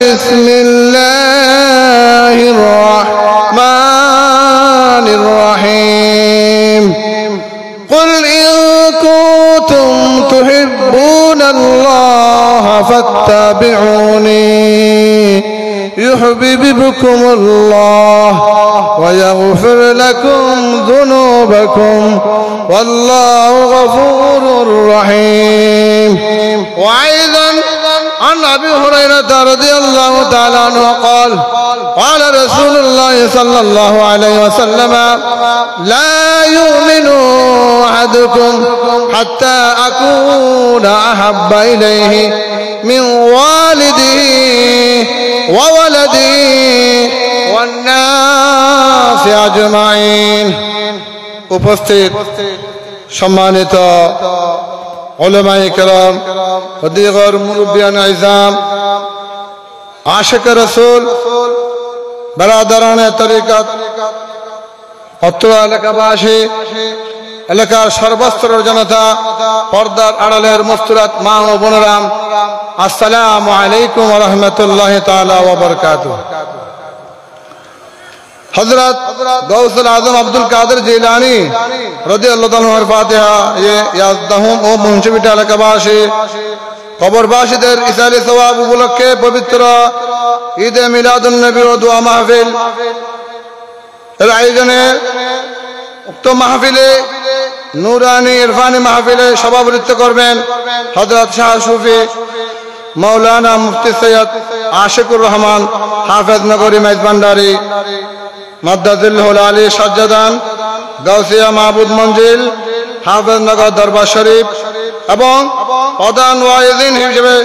بسم الله الرحمن الرحيم قل إن كنتم تحبون الله فاتبعوني يحببكم الله ويغفر لكم ذنوبكم والله غفور رحيم. وأيضا عن أبي هريرة رضي الله تعالى عنه قال قال رسول الله صلى الله عليه وسلم لا يؤمن أحدكم حتى أكون أحب إليه من والده وولده والناس أجمعين. উপস্থিত সম্মানিত উলামায়ে কেরাম, দিগর মুরব্বিয়ান আইজাম, আশিক রাসূল, বারাদারানে তরিকত, অত্র এলাকাবাসী, এলাকার সর্বস্তরের জনতা, পর্দার আড়ালের মুস্তুরাত মা ও বোনেরা, আসসালামু আলাইকুম ওয়া রাহমাতুল্লাহি তাআলা ওয়া বারাকাতুহু। হযরত গাউসুল আজম আব্দুল কাদের জিলানী রাদিয়াল্লাহু তাআলা এর ফাতিহা ইয়াজদাহুম ও মুন্সিবিটা এলাকাবাসী কবরবাসীদের ইসালে সওয়াব উপলক্ষে পবিত্র ঈদে মিলাদুন নবী ও দোয়া মাহফিল এর আয়োজনে উক্ত মাহফিলে নূরানী ইরফানি মাহফিলে সভাপতিত্ব করবেন হযরত শাহ সুফি মাওলানা মুফতি সৈয়দ আশিকুর রহমান হাফেজ নগরী মেজবান্ডারি মাদ্দাজিল্লাহুল আলী সাজ্জাদান গাউসিয়া মাহবুব মঞ্জিল হাফেজ নগর দরবার শরীফ এবং প্রধান ওয়াইজিন হিসেবে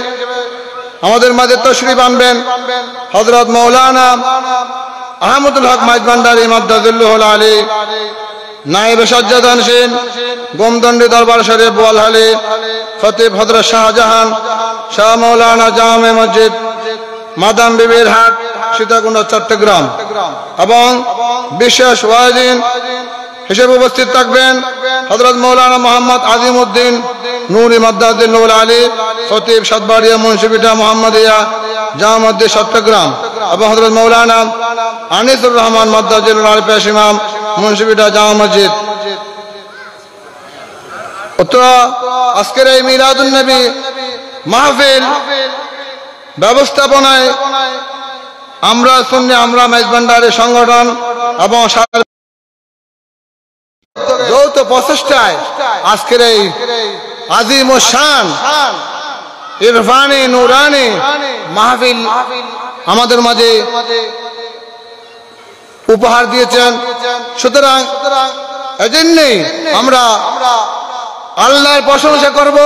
আমাদের মাঝে তশরিফ আনবেন হযরত মাওলানা আহমদুল হক মেজবান্ডারি মাদ্দাজিল্লাহুল আলী নায়েব সাজ্জাদান শিন গোমদন্ডি দরবার শরীফ বোয়ালহালী খতিব হযরত শাহজাহান শাহ মাওলানা জামে মসজিদ মাদাম বিবির হাট সীতাকুণ্ড চট্টগ্রাম এবং বিশেষ ওয়াজিন হিসেবে উপস্থিত থাকবেন হযরত মাওলানা মোহাম্মদ আজিমউদ্দিন নূরি মাদ্দাজিল্লাহুল আলী খতিব সাতবাড়িয়া মুন্সিবিটা মুহাম্মদিয়া জামে মসজিদ চট্টগ্রাম এবং হযরত মাওলানা আনিসুর রহমান মাদ্দাজিল্লাহুল আলী পেশ ইমাম মুন্সিবিটা জামে মসজিদ। আজকের এই মিলাদুন নবী মাহফিল ব্যবস্থাপনায় আমরা মেজবান্ডারি সংগঠন এবং যৌথ প্রচেষ্টায় আজকের এই আজিম ও শান ইরফানি নুরানি মাহফিল আমাদের মাঝে উপহার দিয়েছেন। সুতরাং এজন্যই আমরা আল্লাহর প্রশংসা করব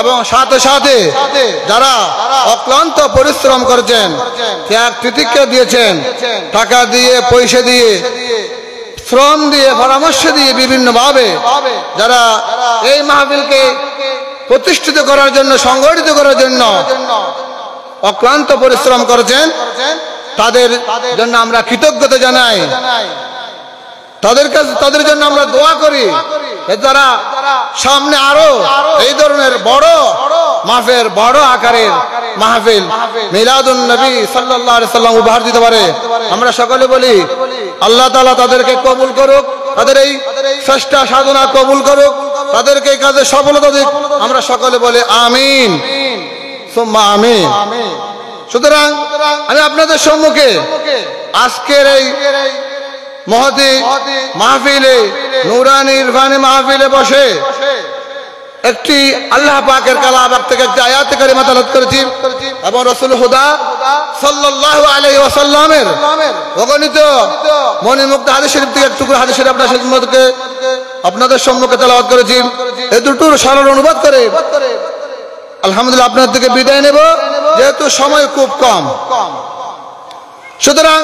এবং সাথে সাথে যারা অক্লান্ত পরিশ্রম করেছেন, ত্যাগ তিতিক্ষা দিয়েছেন, টাকা দিয়ে, পয়সা দিয়ে, শ্রম দিয়ে, পরামর্শ দিয়ে বিভিন্নভাবে যারা এই মাহফিলকে প্রতিষ্ঠিত করার জন্য, সংগঠিত করার জন্য অক্লান্ত পরিশ্রম করেছেন, তাদের জন্য আমরা কৃতজ্ঞতা জানাই। তাদের জন্য আমরা দোয়া করি যারা সামনে আরো এই ধরনের বড় মাহফিল, বড় আকারের মাহফিল মিলাদুন নবী সাল্লাল্লাহু আলাইহি সাল্লাম উপহার দিতে পারে। আমরা সকলে বলি আল্লাহ তাআলা তাদেরকে কবুল করুক, তাদের এই চেষ্টা সাধনা কবুল করুক, তাদেরকে এই কাজে সফলতা দিক। আমরা সকলে বলি আমিন সুম্মা আমিন। সুতরাং আমি আপনাদের সম্মুখে আজকের এই মহতি মাহফিলে, নূরানি ইরফানি মাহফিলে বসে একটি আল্লাহ পাকের কালাম থেকে একটি আয়াত কারিমা তেলাওয়াত করেছি এবং রাসূল হুদা সাল্লাল্লাহু আলাইহি ওয়াসাল্লামের অগণিত মণিমুগ্ধ হাদিস শরীফ থেকে একটু হাদিস শরীফ আপনাদের সম্মুখে তেলাওয়াত করেছি। এই দুটোর সরল অনুবাদ করে আলহামদুলিল্লাহ আপনাদের থেকে বিদায় নেব, যেহেতু সময় খুব কম। সুতরাং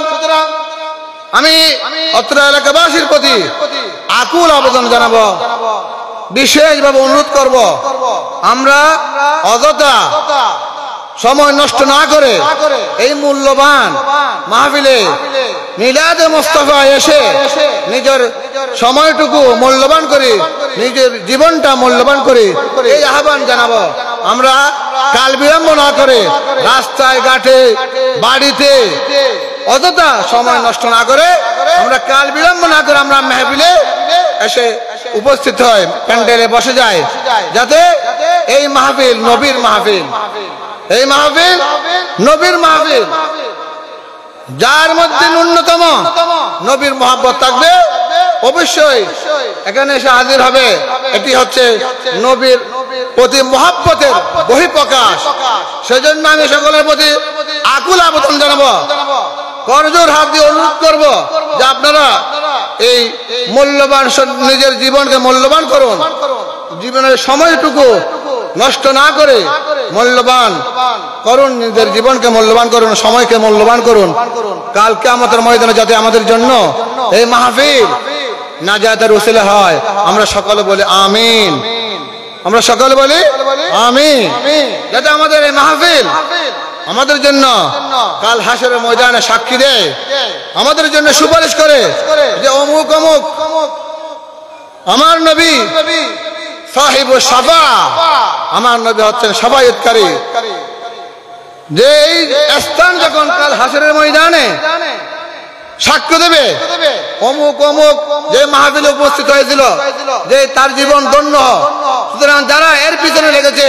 আমি অত্র এলাকাবাসীর প্রতি আকুল আবেদন জানাবো, বিশেষভাবে অনুরোধ করব, আমরা অযথা সময় নষ্ট না করে এই মূল্যবান মাহফিলে মিলাদে মুস্তাফা এসে নিজের সময়টুকু মূল্যবান করে, নিজের জীবনটা মূল্যবান করে এই আহ্বান জানাবো। আমরা কাল বিলম্ব না করে রাস্তায় ঘাটে বাড়িতে অযথা সময় নষ্ট না করে আমরা কাল বিলম্ব না করে আমরা মেহফিলে এসে উপস্থিত হয়, প্যান্ডেলে বসে যায়, যাতে এই মাহফিল নবীর মাহফিল, এই মাহফিল নবীর মাহফিল, যার মধ্যে ন্যূনতম নবীর মহব্বত থাকবে অবশ্যই এখানে এসে হাজির হবে। এটি হচ্ছে নবীর প্রতি মহব্বতের বহিঃপ্রকাশ। সেজন্য আমি সকলের প্রতি আকুল আবেদন জানাবো, করজোর হাত দিয়ে অনুরোধ করব যে আপনারা এই মূল্যবান নিজের জীবনকে মূল্যবান করুন, জীবনের সময়টুকু নষ্ট না করে মূল্যবান করুন, নিজের জীবনকে মূল্যবান করুন, সময়কে মূল্যবান করুন। কাল কিয়ামতের ময়দানে যাতে আমাদের জন্য এই মাহফিল নাজাতের উসিলা হয়, আমরা সকলে বলি আমিন। আমরা সকলে বলি আমিন। যাতে আমাদের এই মাহফিল আমাদের জন্য কাল হাসরের ময়দানে সাক্ষী দেয়, আমাদের জন্য সুপারিশ করে যে অমুক অমুক আমার নবী সাহিবুস শাফা, আমার নবী হচ্ছেন শাফায়াতকারী। যে এই স্থান যখন কাল হাসরের ময়দানে সাক্ষ্য দেবে অমুক অমুক যে মাহফিলে উপস্থিত হয়েছিল, যে তার জীবন ধন্য। সুতরাং যারা এর পিছনে লেগেছে,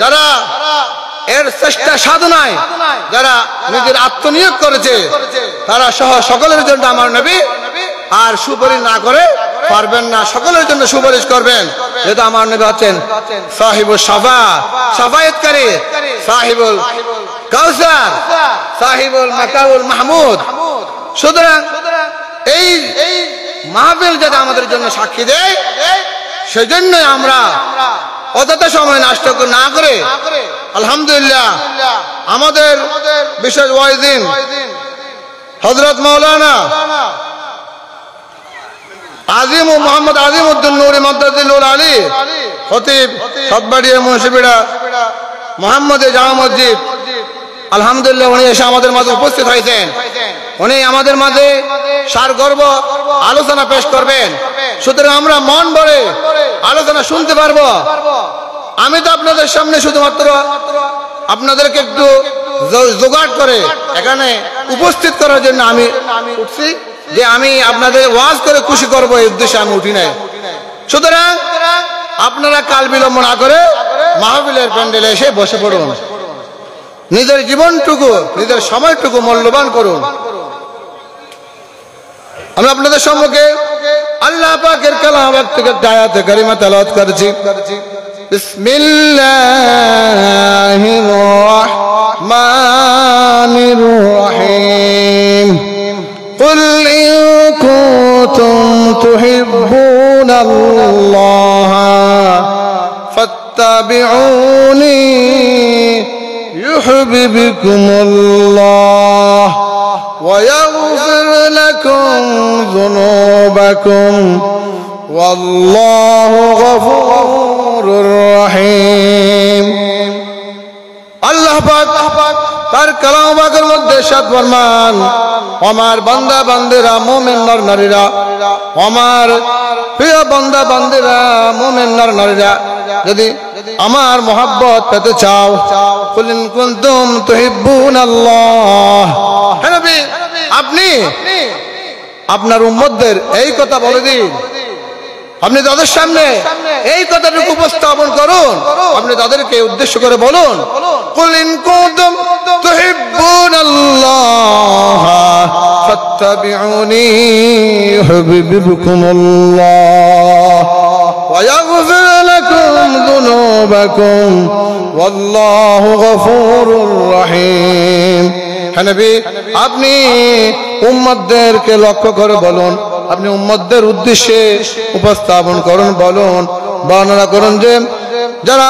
যারা এর চেষ্টা সাধনায় যারা নিজের আত্মনিয়োগ করেছে, তারা সহ সকলের জন্য আমার নবী আর সুপারিশ না করে পারবেন না, সকলের জন্য সুপারিশ করবেন। যেহেতু আমার নবী হচ্ছেন সাহিবুস শাফা, শাফায়াতকারী, সাহিবুল কাউসার, সাহিবুল মাকাউল মাহমুদ। সুতরাং এই মাহফিল যাতে আমাদের জন্য সাক্ষী দেয়, সেজন্যই আমরা অযথা সময় নষ্ট না করে আলহামদুলিল্লাহ আমাদের বিশেষ ওয়াইজিন হযরত মাওলানা আজিম ও মোহাম্মদ আজিমউদ্দিন নূরি মাদ্রাসাতুল আলী খতিব সাতবাড়িয়া মুন্সিপাড়া মোহাম্মদ জামা মসজিদ, আলহামদুলিল্লাহ উনি এসে আমাদের মাঝে উপস্থিত হয়েছেন। উনি আমাদের মাঝে সারগর্ভ আলোচনা পেশ করবেন। সুতরাং আমরা মন ভরে আলোচনা শুনতে পারবো। আমি তো আপনাদের সামনে শুধুমাত্র আপনাদেরকে একটু জোগাড় করে এখানে উপস্থিত করার জন্য আমি উঠছি, যে আমি আপনাদের ওয়াজ করে খুশি করবো এই উদ্দেশ্যে আমি উঠি নাই। সুতরাং আপনারা কাল বিলম্ব না করে মাহফিলের প্যান্ডেলে এসে বসে পড়ুন, নিজের জীবনটুকু নিজের সময়টুকু মূল্যবান করুন। আমি আপনাদের সম্মুখে আল্লাহ পাকের কালাম থেকে আয়াতে কারিমা তেলাওয়াত করছি। বিসমিল্লাহির রাহমানির রহিম। কুল ইন কুনতুম তুহিব্বুনাল্লাহ ফাত্তাবিউনি ইউহিব্বুকুমুল্লাহ ওয়া ইয়াগফির লাকুম যুনুবাকুম ওয়াল্লাহু গফুরুর রহিম। আল্লাহ পাক তার কালাম পাকের মধ্যে ইরশাদ ফরমান, আমার বান্দা বান্দিরা মুমিন নর নারীরা, আমার প্রিয় বান্দা বান্দিরা মুমিন নর নারীরা, যদি আমার মহব্বত পেতে চাও, কুল ইন কুনতুম তুহিব্বুনাল্লাহ, হে নবী আপনি আপনার উম্মতদের এই কথা বলে দিন, আপনি তাদের সামনে এই কথাটুকু উপস্থাপন করুন, আপনি তাদেরকে উদ্দেশ্য করে বলুন, কুল ইন কুনতুম তুহিব্বুনাল্লাহ ফাত্তাবিউনি ইউহিব্বুকুমুল্লাহ ওয়া ইয়াগফির লাকুম যুনুবাকুম ওয়াল্লাহু গফুরুর রহিম। হে নবী আপনি উম্মতদেরকে লক্ষ্য করে বলুন, আপনি উম্মতদের উদ্দেশ্যে উপস্থাপন করুন, বলুন, বর্ণনা করুন যে যারা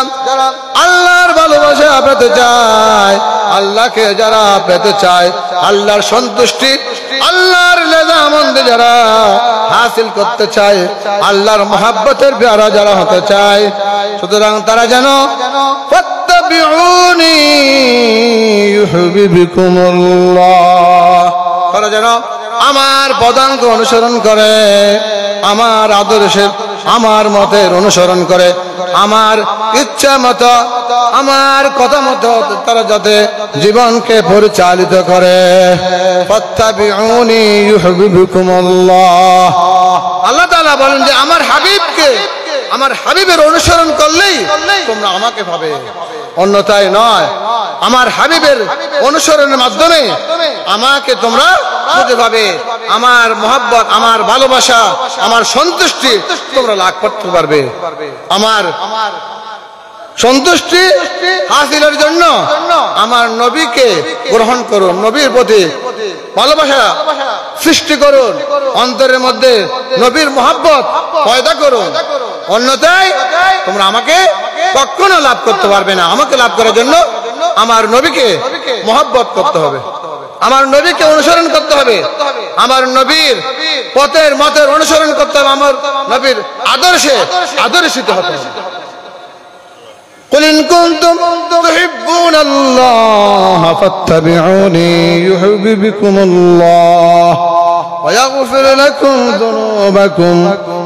আল্লাহর ভালোবাসা পেতে চায়, আল্লাহকে যারা পেতে চায়, আল্লাহর সন্তুষ্টি, আল্লাহর রেজামন্দি যারা হাসিল করতে চায়, আল্লাহর মহব্বতের প্যারা যারা হতে চায়, সুতরাং তারা যেন ফাত্তাবিউনি ইউহিব্বুকুমুল্লাহ, তারা যেন আমার পদাঙ্ক অনুসরণ করে, আমার আদর্শের আমার মতের অনুসরণ করে, আমার ইচ্ছা মতো, আমার কথা মতো তারা যাতে জীবনকে পরিচালিত করে। ফাত্তাবিউনি ইউহিব্বুকুমুল্লাহ। আল্লাহ তাআলা বলেন যে আমার হাবিবকে, আমার হাবিবের অনুসরণ করলেই তোমরা আমাকে পাবে, অন্যথায় নয়। আমার হাবিবের অনুসরণের মাধ্যমে আমাকে তোমরা খুঁজে পাবে। আমার মহব্বত, আমার ভালোবাসা, আমার সন্তুষ্টি তোমরা লাভ করতে পারবে। আমার সন্তুষ্টি হাসিলের জন্য আমার নবীকে গ্রহণ করুন, নবীর প্রতি ভালোবাসা সৃষ্টি করুন, অন্তরের মধ্যে নবীর মহব্বত পয়দা করুন, অন্যথায় তোমরা আমাকে কখনো লাভ করতে পারবে না। আমাকে লাভ করার জন্য আমার নবীকে মহব্বত করতে হবে, আমার নবীকে অনুসরণ করতে হবে, আমার নবীর পথের মতের অনুসরণ করতে হবে, আমার নবীর আদর্শে আদর্শিত হতে হবে। قل إن كنتم تحبون الله فاتبعوني يحببكم الله ويغفر لكم ذنوبكم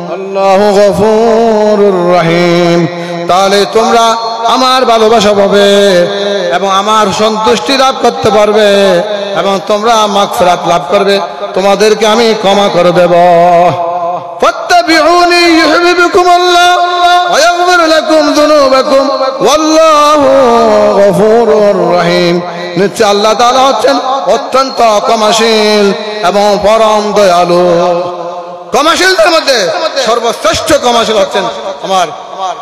والله غفور رحيم। তাহলে তোমরা আমার ভালোবাসা পাবে এবং আমার সন্তুষ্টি লাভ করতে পারবে এবং তোমরা মাগফিরাত লাভ করবে, তোমাদেরকে আমি ক্ষমা করে দেব। ফাত্তাবিউনি ইউহিব্বুকুমুল্লাহ ওয়া ইয়াগফির লাকুম যুনুবাকুম ওয়াল্লাহু গফুরুর রহিম। নিশ্চয় আল্লাহ তাআলা হচ্ছেন অত্যন্ত ক্ষমাশীল এবং পরম দয়ালু। ক্ষমাশীলদের মধ্যে সর্বশ্রেষ্ঠ ক্ষমাশীল হচ্ছেন আমার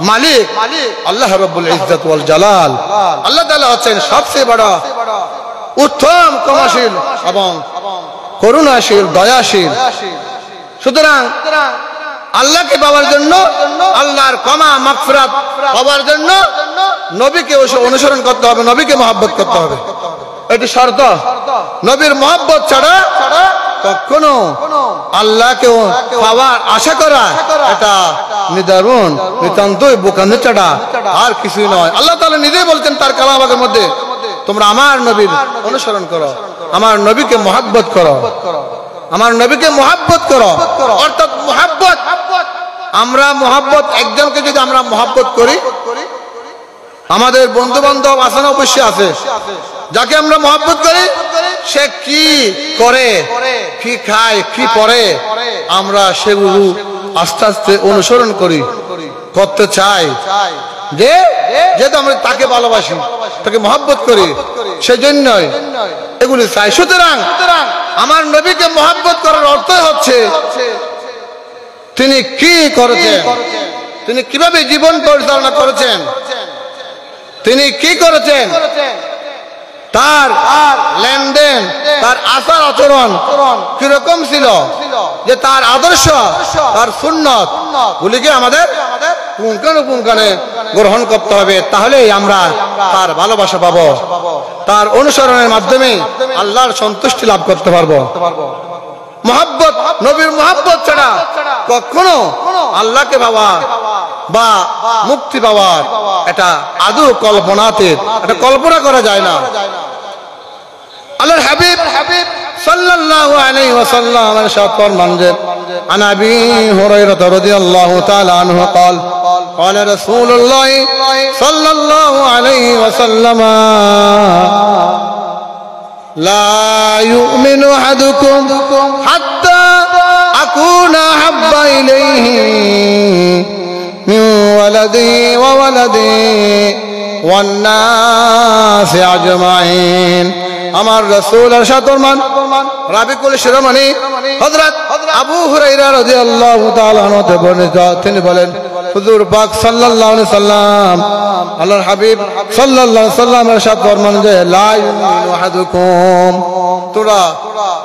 মালিক আল্লাহ রাব্বুল ইজ্জত ওয়াল জালাল। আল্লাহ তাআলা হচ্ছেন সবচেয়ে বড় উত্তম ক্ষমাশীল এবং করুণাশীল, দয়াশীল। সুতরাং আল্লাহকে পাওয়ার জন্য, আল্লাহর ক্ষমা মাগফিরাত পাওয়ার জন্য নবীকে অনুসরণ করতে হবে, নবীকে মহব্বত করতে হবে, এটি শর্ত। নবীর মহব্বত ছাড়া কখনো আল্লাহকে পাওয়ার আশা করা এটা নিদারুন, নিতান্তই বোকামি ছাড়া আর কিছুই নয়। আল্লাহ তাআলা নিজেই বলছেন তার কালামের মধ্যে, তোমরা আমার নবীর অনুসরণ করো, আমার নবীকে মহব্বত করো, আমার নবীকে মহব্বত করো। অর্থাৎ মহব্বত, আমরা মহব্বত, একজনকে যদি আমরা মহব্বত করি, আমাদের বন্ধু বান্ধব আসানো অবশ্যই আছে, যাকে আমরা মহব্বত করি সে কি করে, কি খায়, কি পরে, আমরা সেগুলো আস্তে আস্তে অনুসরণ করি, করতে চাই, যেহেতু আমরা তাকে ভালোবাসি, তাকে মহব্বত করি, সেজন্যই এগুলি চাই। সুতরাং আমার নবীকে মহব্বত করার অর্থ হচ্ছে তিনি কি করেছেন, তিনি কিভাবে জীবন পরিচালনা করেছেন, তিনি কি করেছেন, তার লেনদেন, তার আচার আচরণ কিরকম ছিল, যে তার আদর্শ, তার সুন্নত গুলিকে আমাদের পুঙ্খানুপুঙ্খানে গ্রহণ করতে হবে। তাহলেই আমরা তার ভালোবাসা পাবো, তার অনুসরণের মাধ্যমে আল্লাহর সন্তুষ্টি লাভ করতে পারবো। মহব্বত, নবীর মহব্বত ছাড়া কখনো আল্লাহকে পাওয়া বা মুক্তি পাওয়ার এটা আদৌ কল্পনাতে, এটা কল্পনা করা যায় না। আল্লাহর হাবিব সাল্লাল্লাহু আলাইহি ওয়াসাল্লাম ইরশাদ ফরমান যে আন আবি হুরায়রা রাদিয়াল্লাহু তাআলা আনহু قال قال رسول الله صلى الله عليه وسلم لا يؤمن أحدكم حتى أكون أحب إليه من ولدي وولدي والناس أجمعين। আমার রাসূল ইরশাদ ফরমান, রাবিকুল শিরোমণি হযরত আবু হুরায়রা রাদিয়াল্লাহু তাআলা আনহু হতে বর্ণিত, তিনি বলেন হুজুর পাক সাল্লাল্লাহু আলাইহি সাল্লাম, আল্লাহর হাবিব সাল্লাল্লাহু আলাইহি সাল্লাম ইরশাদ ফরমান যে লা ইউমিনু আহাদুকুম, তোমরা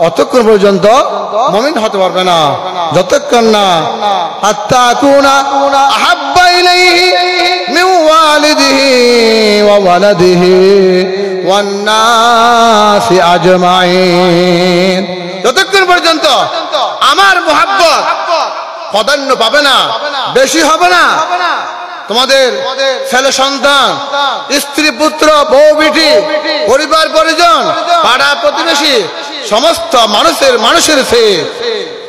অতক্ষণ পর্যন্ত মুমিন হতে পারবে না যতক্ষণ না হাত্তা আকুনা আহাব্বা ইলাইহি মিন ওয়ালিদিহি ওয়া ওয়ালাদিহি ওয়ান নাসি আজমাইন, যতক্ষণ পর্যন্ত আমার মহব্বত প্রাধান্য পাবে না, বেশি হবে না, তোমাদের ছেলে সন্তান, স্ত্রী পুত্র, বউ বিটি, পরিবার পরিজন, পাড়া প্রতিবেশী, সমস্ত মানুষের চেয়ে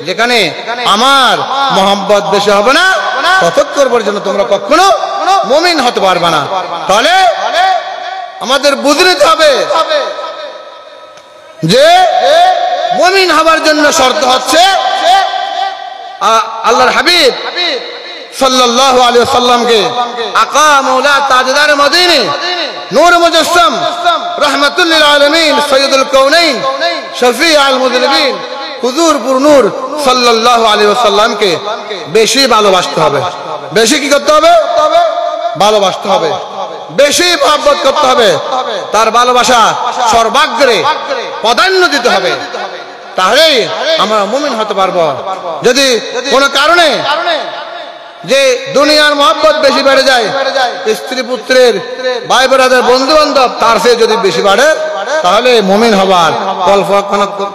যেখানে আমার মহব্বত বেশি হবে না, ততক্ষণ পর্যন্ত তোমরা কখনো মুমিন হতে পারবে না। তাহলে আমাদের বুঝে নিতে হবে যে মুমিন হবার জন্য শর্ত হচ্ছে আল্লাহর হাবিব সাল্লাল্লাহু আলাইহি ওয়াসাল্লামকে আকা মাওলা তাজদার মদিনা নূর মুজাসসাম রাহমাতুল লিল আলামিন সাইয়্যিদুল কাউনাইন শফিউল মুযনিবিন হুজুর পুর নূর সাল্লাল্লাহু আলাইহি ওয়াসাল্লামকে বেশি ভালোবাসতে হবে। বেশি কি করতে হবে? ভালোবাসতে হবে, বেশি মহব্বত করতে হবে, তার ভালোবাসা সর্বাগ্রে প্রাধান্য দিতে হবে। তাহলেই আমরা মুমিন হতে পারবো। যদি কোনো কারণে যে দুনিয়ার মহব্বত বেশি বেড়ে যায়, স্ত্রী পুত্রের ভাই ব্রাদার বন্ধু বান্ধব তার চেয়ে যদি বেশি বাড়ে, তাহলে মুমিন হবার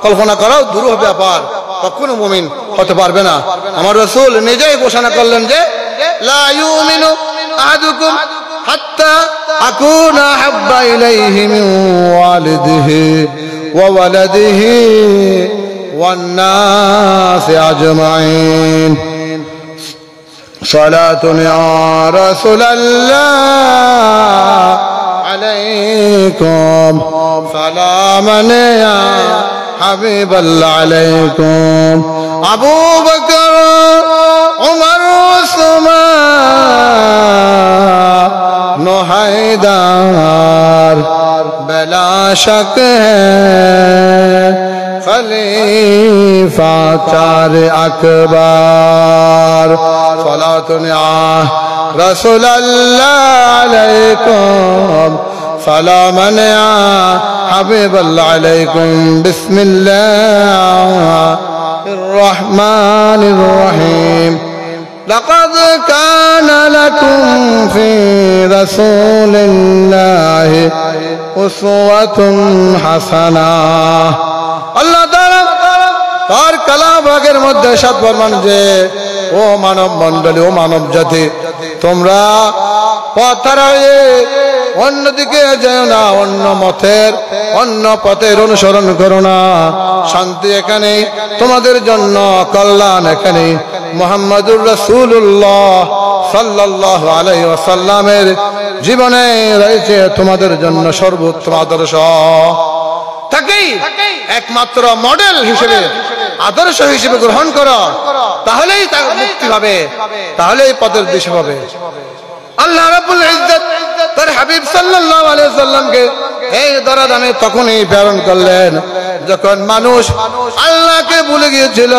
কল্পনা করাও দূর হবে ব্যাপার, কখনো মুমিন হতে পারবে না। আমার রাসূল নিজেই ঘোষণা করলেন যে লা ইউমিনু আহাদুকুম হাত্তা আকুনা হাব্বা ইলাইহি মিন ওয়ালিদিহি ওয়া ওয়ালাদিহি ওয়ান নাসি আজমাইন। صلاة يا رسول الله عليكم سلاما يا حبيب الله عليكم أبو بكر عمر عثمان حیدر بلا شک ہے خلیفہ چار اکبر صلاة یا رسول اللہ علیکم سلاما یا حبیب اللہ علیکم بسم اللہ الرحمن الرحیم لقد كان لكم في رسول الله أسوة حسنة আল্লাহ তাআলা তার কালামের মধ্যে সাত ফরমান যে ও মানব মণ্ডলী, ও মানব জাতি, তোমরা পথ হারিয়ে অন্যদিকে যেও না, অন্য পথের অনুসরণ করো না। শান্তি এখানে, তোমাদের জন্য কল্যাণ এখানে। মুহাম্মাদুর রাসূলুল্লাহ সাল্লাল্লাহু আলাইহি ওয়াসাল্লামের জীবনে রয়েছে তোমাদের জন্য সর্বোত্তম আদর্শ। তাকেই একমাত্র মডেল হিসেবে, আদর্শ হিসেবে গ্রহণ করো, তাহলেই তার মুক্তি হবে, তাহলেই পথের দিশা হবে। আল্লাহ রাব্বুল ইজ্জত তার হাবিব সাল্লাল্লাহু আলাইহি ওয়াসাল্লামকে এই দরদামে তখনই প্রেরণ করলেন যখন মানুষ আল্লাহকে ভুলে গিয়েছিল।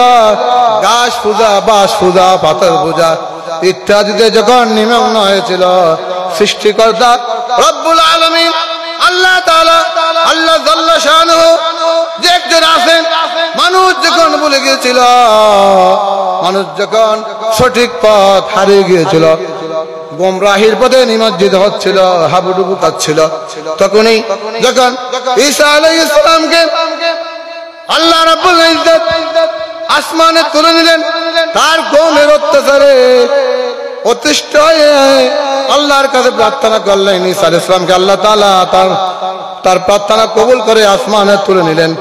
গাছ পূজা, বাঁশ পূজা, পাথর পূজা ইত্যাদিতে যখন নিমগ্ন হয়েছিল, সৃষ্টিকর্তা রব্বুল আলামিন আল্লাহ তাআলা, আল্লাহ জাল্লা শানুহু যে একজন আছেন, মানুষ যখন ভুলে গিয়েছিল, মানুষ যখন সঠিক পথ হারিয়ে গিয়েছিল, গোমরাহির পথে নিমজ্জিত হচ্ছিল, হাবুডুবু কাচ্ছিল, তখনই যখন ঈসা আলাইহিস সালামকে আল্লাহ রাব্বুল ইজ্জত আসমানে তুলে নিলেন, তার কওমের অত্যাচারে অতিষ্ঠ হয়ে আল্লাহর কাছে প্রার্থনা করলেন। ঈসা আলাইহিস সালামকে আল্লাহ তাআলা তার প্রার্থনা কবুল করে আসমানে তুলে নিলেন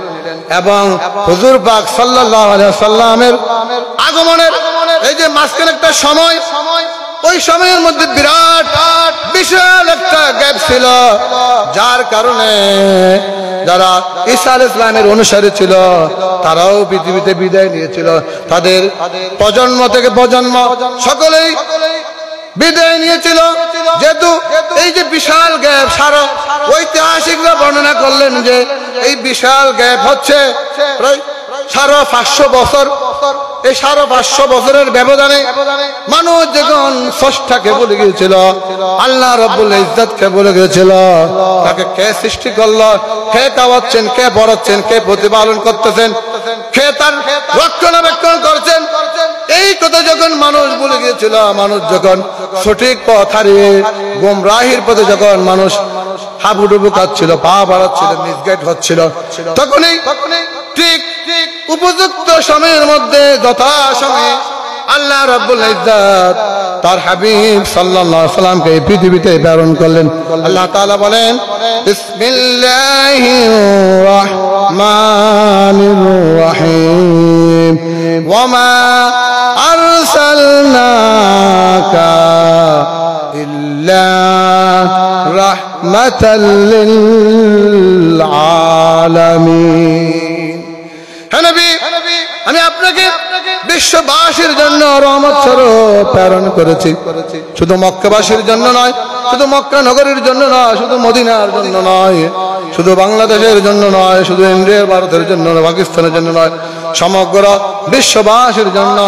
এবং হুজুর পাক সাল্লাল্লাহু আলাইহি ওয়াসাল্লামের আগমনের এই যে মাঝখানে একটা সময়, ওই সময়ের মধ্যে বিরাট বিশাল একটা গ্যাপ ছিল, যার কারণে যারা ঈসা আলাইহিস সালামের অনুসারী ছিল তারাও পৃথিবীতে বিদায় নিয়েছিল। তাদের প্রজন্ম থেকে প্রজন্ম সকলেই বিদায় নিয়েছিল। যেহেতু এই যে বিশাল গ্যাপ, সারা ঐতিহাসিকরা বর্ণনা করলেন যে এই বিশাল গ্যাপ হচ্ছে প্রায় 550 বছর। এই 550 বছরের ব্যবধানে মানুষ যখন স্রষ্টাকে ভুলে গিয়েছিল, আল্লাহ রাব্বুল ইজ্জতকে ভুলে গিয়েছিল, তাকে কে সৃষ্টি করলো, কে খাওয়াচ্ছেন, কে পড়াচ্ছেন, কে প্রতিপালন করতেছেন, কে তার রক্ষণাবেক্ষণ করছেন, এই কথা যখন মানুষ ভুলে গিয়েছিল, মানুষ যখন সঠিক পথ হারিয়ে গোমরাহির পথে যখন মানুষ হাবুডুবু কাচ্ছিল, পা বাড়াচ্ছিল, মিসগাইড হচ্ছিল, তখনই ঠিক উপযুক্ত সময়ের মধ্যে যথাসময়ে আল্লাহ রাব্বুল ইজ্জত তার হাবিব সাল্লাল্লাহু আলাইহি সাল্লামকে এই পৃথিবীতে প্রেরণ করলেন। আল্লাহ তাআলা বলেন বিসমিল্লাহির রাহমানির রাহিম ওয়া মা আরসালনা রাহমাতাল লিল আলামিন। হে নবী, আমি আপনাকে বিশ্ববাসীর জন্য রহমত স্বরূপ প্রেরণ করেছি। শুধু মক্কাবাসীর জন্য নয়, শুধু মক্কা নগরীর জন্য নয়, শুধু মদিনার জন্য নয়, শুধু বাংলাদেশের জন্য নয়, শুধু ইন্ডিয়া ভারতের জন্য নয়, পাকিস্তানের জন্য নয়, সমগ্র বিশ্ববাসীর জন্য,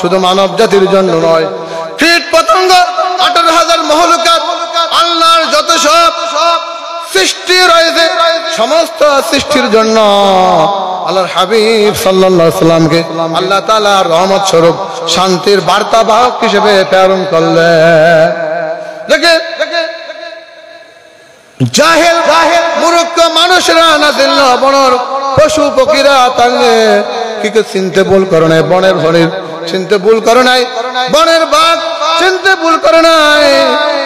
শুধু মানব জাতির জন্য নয়। কীট পতঙ্গ 18,000 মহলুকাত, আল্লাহর যত সব সৃষ্টি রয়েছে, সমস্ত সৃষ্টির জন্য আল্লাহর হাবিব সাল্লাল্লাহু আলাইহি সাল্লামকে আল্লাহ তাআলা রহমত স্বরূপ শান্তির বার্তাবাহক হিসেবে প্রেরণ করলেন। দেখেন, জাহেল মূর্খ মানুষরা না চিনল, বনের পশু পক্ষীরা তাহলে কি চিনতে ভুল করে নাই, বনের হরিণ চিনতে ভুল করে নাই, বনের বাঘ চিনতে ভুল করে নাই।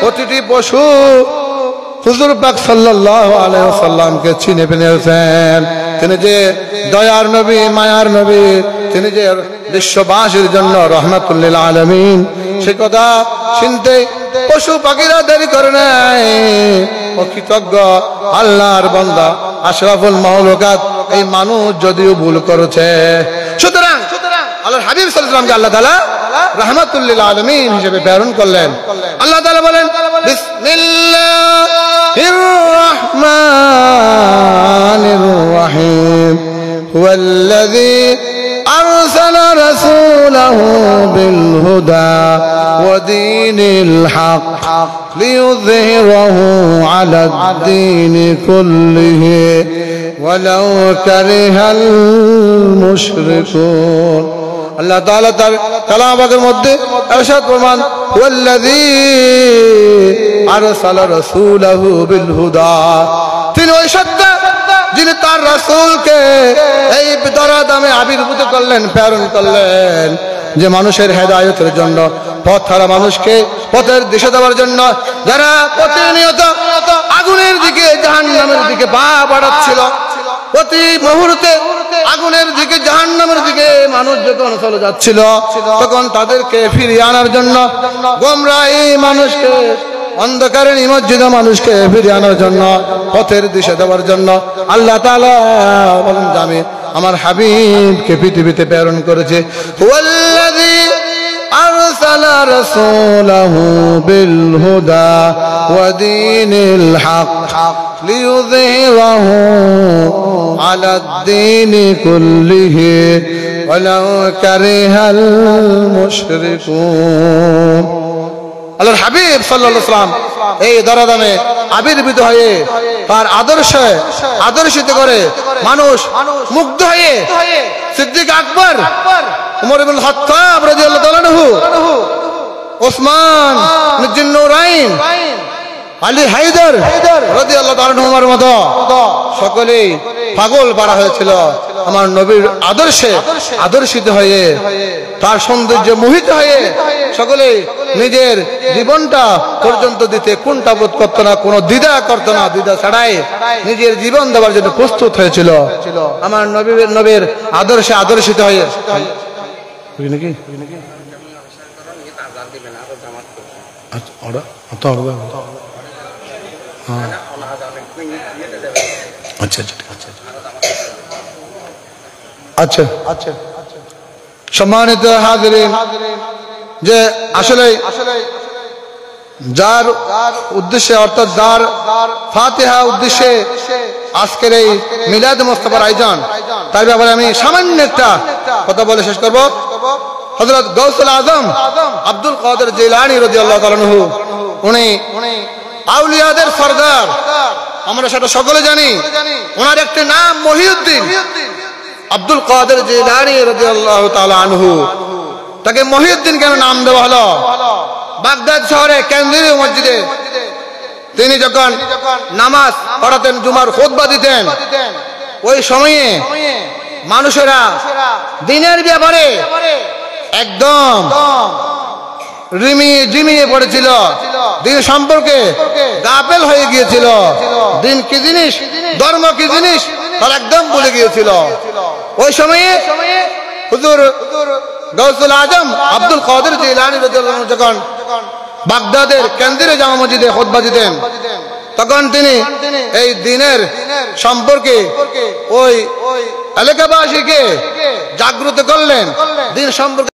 প্রতিটি পশু হুজুর পাক সাল্লাল্লাহু আলাইহি ওয়াসাল্লামকে চিনে ফেলেছেন। তিনি যে দয়ার নবী, মায়ার নবী, তিনি যে বিশ্ববাসীর জন্য রাহমাতুল লিল আলামিন, সে কথা চিনতে পশু পাখিরা দেরি করে নাই। কৃতজ্ঞ আল্লাহর বান্দা আশরাফুল মাখলুকাত এই মানুষ যদিও ভুল করেছে, সুতরাং আল্লাহর হাবিব সাল্লাল্লাহু আলাইহি ওয়াসাল্লামকে আল্লাহ তাআলা রাহমাতুল লিল আলামিন হিসেবে প্রেরণ করলেন। আল্লাহ তাআলা বলেন, বিসমিল্লাহির রাহমানির রাহিম, হুয়াল্লাযী আরসালা রাসূলাহু বিল হুদা ওয়া দীনিল হক লিইয়ুযহিরাহু আলাদ দীনি কুল্লিহি ওয়ালাউ কারিহাল মুশরিকুন। আল্লাহ তাআলা তার কালামের মধ্যে ইরশাদ ফরমান, ওয়াল্লাযী আরসালা রাসূলাহু বিল হুদা, তিনি ওই সত্তা যিনি তার রাসূলকে এই দরাদামে আবির্ভূত করলেন, প্রেরণ করলেন, যে মানুষের হেদায়েতের জন্য, পথ হারা মানুষকে পথের দিশা দেওয়ার জন্য, যারা প্রতিনিয়ত আগুনের দিকে, জাহান্নামের দিকে পা বাড়াচ্ছিল, প্রতি মুহূর্তে আগুনের দিকে, জাহান্নামের দিকে মানুষ যখন চলে যাচ্ছিল, তখন তাদেরকে ফিরিয়ে আনার জন্য, গোমরাহী মানুষকে, অন্ধকারে নিমজ্জিত মানুষকে ফিরিয়ে আনার জন্য, পথের দিশা দেওয়ার জন্য আল্লাহ তাআলা বলেন, আমি আমার হাবিবকে পৃথিবীতে প্রেরণ করেছি। ওয়াল্লাযী আরসালা রাসূলাহু বিল হুদা ওয়া দীনিল হক লিইয়ুযহিরাহু আলাদ দীনি কুল্লিহি ওয়ালাউ কারিহাল মুশরিকুন। আল্লাহর হাবিব সাল্লাল্লাহু আলাইহি ওয়াসাল্লাম এই দরাদামে আবির্ভূত হয়ে তার আদর্শিত করে মানুষ মুগ্ধ হয়ে সিদ্দিক আকবর, উমর ইবনে খাত্তাব রাদিয়াল্লাহু তাআলা আনহু, ওসমান জিন্নুরাইন, আলী হায়দার রাদিয়াল্লাহু তাআলা আনহুর মতো সকলেই পাগল পাড়া হয়েছিল আমার নবীর আদর্শে আদর্শিত হয়ে, তার সৌন্দর্যে মোহিত হয়ে সকলেই নিজের জীবনটা পর্যন্ত দিতে কোনটা বোধ করতো না, কোনো দ্বিধা করতো না, দ্বিধা ছাড়াই নিজের জীবন দেওয়ার জন্য প্রস্তুত হয়েছিল আমার নবীর আদর্শে আদর্শিত হয়ে। আচ্ছা আচ্ছা, সম্মানিত হাজিরিন, যে আসলে যার উদ্দেশ্যে, অর্থাৎ যার ফাতিহা উদ্দেশ্যে আজকের এই মিলাদ মুস্তাফার আয়োজন, তার ব্যাপারে আমি সামান্য একটা কথা বলে শেষ করব। হযরত গাউসুল আজম আব্দুল কাদের জিলানী রাদিয়াল্লাহু তাআলা আনহু, উনি আউলিয়াদের সরদার, আমরা সেটা সকলে জানি। ওনার একটি নাম মহিউদ্দিন আব্দুল কাদের জিলানী রাদিয়াল্লাহু তাআলা আনহু। তাকে মহিউদ্দিন কেন নাম দেওয়া হলো? বাগদাদ শহরে কেন্দ্রীয় মসজিদে তিনি যখন নামাজ পড়াতেন, জুমার খুতবা দিতেন, ওই সময়ে মানুষেরা দিনের ব্যাপারে একদম জিমিয়ে পড়েছিল, দিন সম্পর্কে গাফেল হয়ে গিয়েছিল, দিন কি জিনিস, ধর্ম কি জিনিস তারা একদম ভুলে গিয়েছিল। ওই সময়ে হুজুর গাউসুল আজম আব্দুল কাদের জিলানী রাদিয়াল্লাহু আনহু যখন বাগদাদের কেন্দ্রীয় জামা মসজিদে খুতবা দিতেন, তখন তিনি এই দ্বীনের সম্পর্কে ওই এলাকাবাসীকে জাগ্রত করলেন, দ্বীন সম্পর্কে